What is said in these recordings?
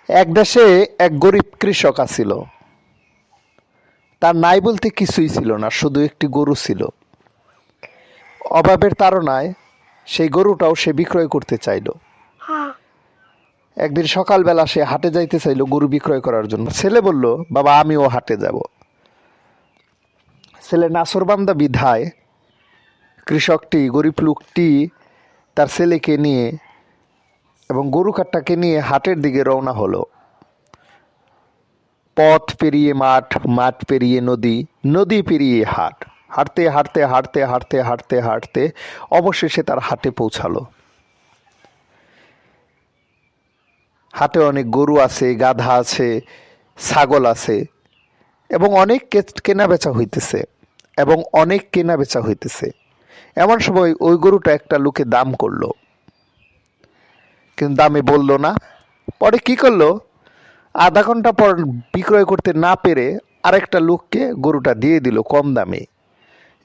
এক দেশে এক গরিব কৃষক আছিল। তার নাই বলতে কিছুই ছিল না, শুধু একটি গরু ছিল। অভাবের তাড়নায় সেই গরুটাও সে বিক্রয় করতে চাইল। একদিন সকালবেলা সে হাটে যাইতে চাইল গরু বিক্রয় করার জন্য। ছেলে বলল, বাবা আমিও হাটে যাব। ছেলে নাসরবান্দা বিধায় কৃষকটি, গরিব লোকটি তার ছেলেকে নিয়ে এবং গরু কাটটাকে নিয়ে হাটের দিকে রওনা হলো। পথ পেরিয়ে মাঠ, মাঠ পেরিয়ে নদী, নদী পেরিয়ে হাট। হাঁটতে হাঁটতে হাঁটতে হাঁটতে হাঁটতে হাঁটতে অবশেষে তার হাটে পৌঁছালো। হাটে অনেক গরু আছে, গাধা আছে, ছাগল আছে এবং অনেক কেনা বেচা হইতেছে এবং অনেক কেনা বেচা হইতেছে। এমন সময় ওই গরুটা একটা লোকে দাম করলো, কিন্তু দামে বললো না। পরে কি করলো, আধা ঘন্টা পর বিক্রয় করতে না পেরে আরেকটা লোককে গরুটা দিয়ে দিল কম দামে।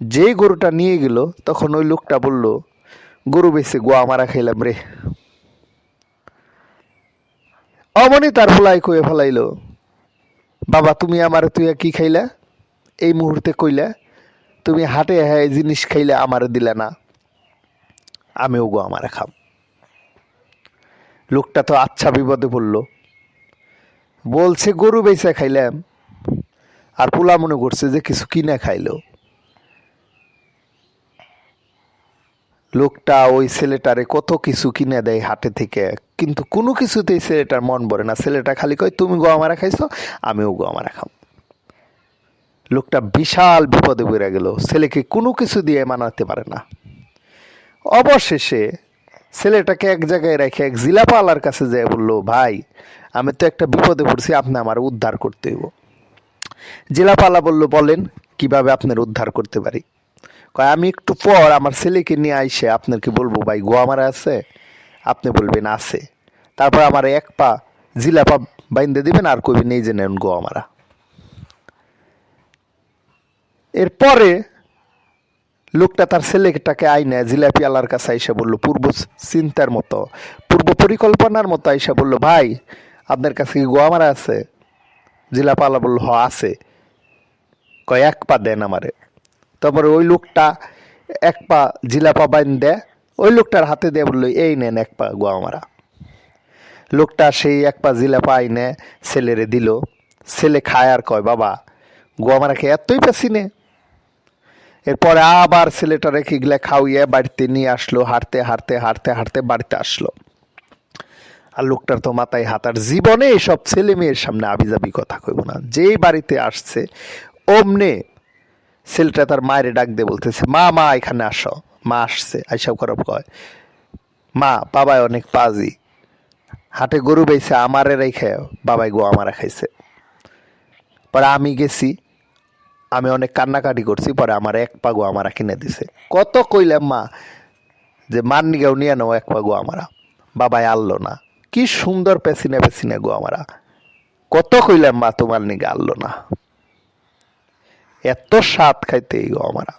যেই গরুটা নিয়ে গেল তখন ওই লোকটা বলল, গরু বেচে গোয়া মারা খাইলাম রে। অমনি তার ভোলাই কয়ে ফেলাইল, বাবা তুমি আমার তুই কি খাইলা, এই মুহূর্তে কইলা তুমি হাটে হ্যাঁ জিনিস খাইলে আমার দিলে না, আমিও গোয়া মারা খাম। লোকটা তো আচ্ছা বিপদে পড়ল, বলছে গরু বেচা খাইলাম, আর পোলা মনে করছে যে কিছু কিনা খাইলো। লোকটা ওই ছেলেটারে কত কিছু কিনে দেয় হাটে থেকে, কিন্তু কোনো কিছুতেই ছেলেটার মন ভরে না। ছেলেটা খালি কয় তুমি গোয়া মারা খাইছো, আমিও গোয়া মারা খাম। লোকটা বিশাল বিপদে পড়ে গেল, ছেলেকে কোনো কিছু দিয়ে মানাতে পারে না। অবশেষে ছেলেটাকে এক জায়গায় রেখে এক জিলাপালার কাছে যেয়ে বললো, ভাই আমি তো একটা বিপদে পড়ছি, আপনি আমার উদ্ধার করতে হইব। জিলাপালা বলল, বলেন কিভাবে আপনার উদ্ধার করতে পারি। কয় আমি একটু পর আমার ছেলেকে নিয়ে আইসে আপনাকে বলবো ভাই গোয়া মারা আছে, আপনি বলবেন আছে। তারপর আমার এক পা জিলাপা বাইন্দে দিবেন আর কইবেন এই যে নেন গোয়া মারা। এরপরে লোকটা তার ছেলেটাকে আইনে জিলাপি আলার কাছে আইসা বলল, পূর্ব চিন্তার মতো, পূর্ব পরিকল্পনার মতো আইসা বলল, ভাই আপনার কাছে কি গোয়া মারা আছে। জিলাপালা বলল, হ আছে। কয় এক পা দেন আমারে। তারপরে ওই লোকটা এক পা জিলাপা বাইন দেয়, ওই লোকটার হাতে দিয়ে বললো, এই নেন এক পা গোয়া মারা। লোকটা সেই এক পা জিলাপা আইনে ছেলেরে দিল। ছেলে খায় আর কয়, বাবা গোয়া মারাকে এতই পেছিনে। এরপরে আবার ছেলেটা রেখে গেলে খাওয়িয়ে বাড়িতে নিয়ে আসলো। হাঁটতে হাঁটতে হাঁটতে হাঁটতে বাড়িতে আসলো। আর লোকটার তো মাথায় হাত, আর জীবনে এসব ছেলে মেয়ের সামনে আবিজাবি কথা কইব না। যেই বাড়িতে আসছে অমনে ছেলেটা তার মায়ের ডাক দিয়ে বলতেছে, মা মা এখানে আসো। মা আসছে, আইসা করব কয়, মা বাবাই অনেক পাজি, হাটে গরু বেছে আমারে রেখে বাবাই গোয়া মারা খাইছে। পরে আমি গেছি, আমি অনেক কান্নাকাটি করছি, পরে আমার এক পা গোয়া মারা কিনে দিছে। কত কইলাম মা যে মার নিগেও নিয়ে নাও এক পা গোয়া মারা, বাবাই আনলো না। কি সুন্দর পেছিনে পেছিনে গোয়া মারা, কত কইলাম মা তোমার নিগে আনলো না। এত স্বাদ খাইতে এই গোয়া মারা।